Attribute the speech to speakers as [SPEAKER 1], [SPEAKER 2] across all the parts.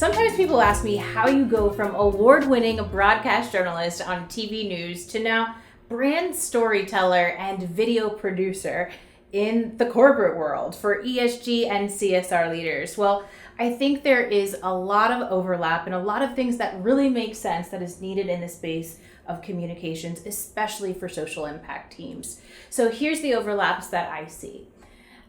[SPEAKER 1] Sometimes people ask me how you go from award-winning broadcast journalist on TV news to now brand storyteller and video producer in the corporate world for ESG and CSR leaders. Well, I think there is a lot of overlap and a lot of things that really make sense that is needed in the space of communications, especially for social impact teams. So here's the overlaps that I see.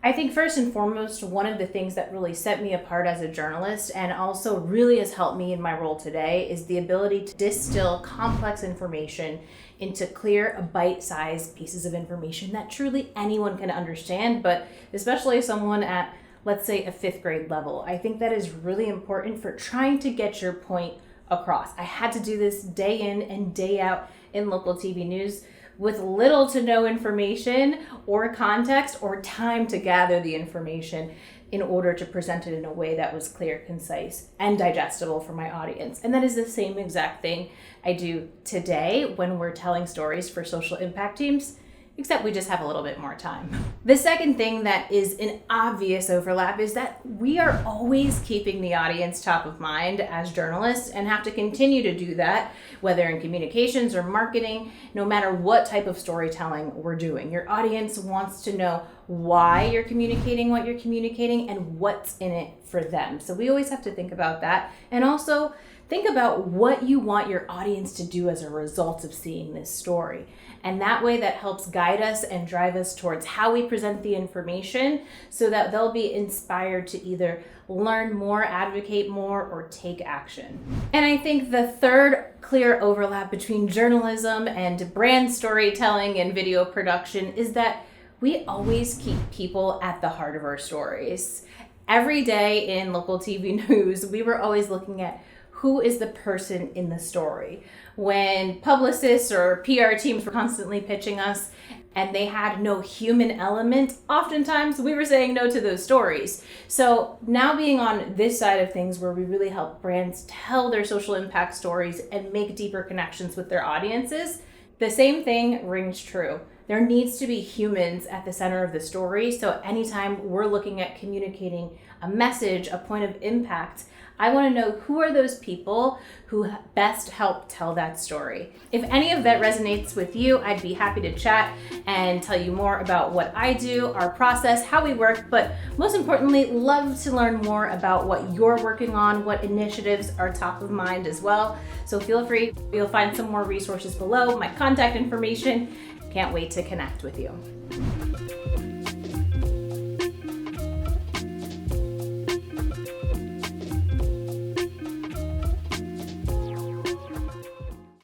[SPEAKER 1] I think first and foremost, one of the things that really set me apart as a journalist and also really has helped me in my role today is the ability to distill complex information into clear, bite-sized pieces of information that truly anyone can understand, but especially someone at, let's say, a 5th grade level. I think that is really important for trying to get your point across. I had to do this day in and day out in local TV news with little to no information or context or time to gather the information in order to present it in a way that was clear, concise, and digestible for my audience. And that is the same exact thing I do today when we're telling stories for social impact teams, except we just have a little bit more time. The second thing that is an obvious overlap is that we are always keeping the audience top of mind as journalists and have to continue to do that, whether in communications or marketing, no matter what type of storytelling we're doing. Your audience wants to know why you're communicating what you're communicating and what's in it for them. So we always have to think about that, and also think about what you want your audience to do as a result of seeing this story. And that way that helps guide us and drive us towards how we present the information so that they'll be inspired to either learn more, advocate more, or take action. And I think the third clear overlap between journalism and brand storytelling and video production is that we always keep people at the heart of our stories. Every day in local TV news, we were always looking at who is the person in the story. When publicists or PR teams were constantly pitching us and they had no human element, oftentimes we were saying no to those stories. So now being on this side of things where we really help brands tell their social impact stories and make deeper connections with their audiences, the same thing rings true. There needs to be humans at the center of the story. So anytime we're looking at communicating a message, a point of impact, I want to know who are those people who best help tell that story. If any of that resonates with you, I'd be happy to chat and tell you more about what I do, our process, how we work, but most importantly, love to learn more about what you're working on, what initiatives are top of mind as well. So feel free, you'll find some more resources below, my contact information. Can't wait to connect with you.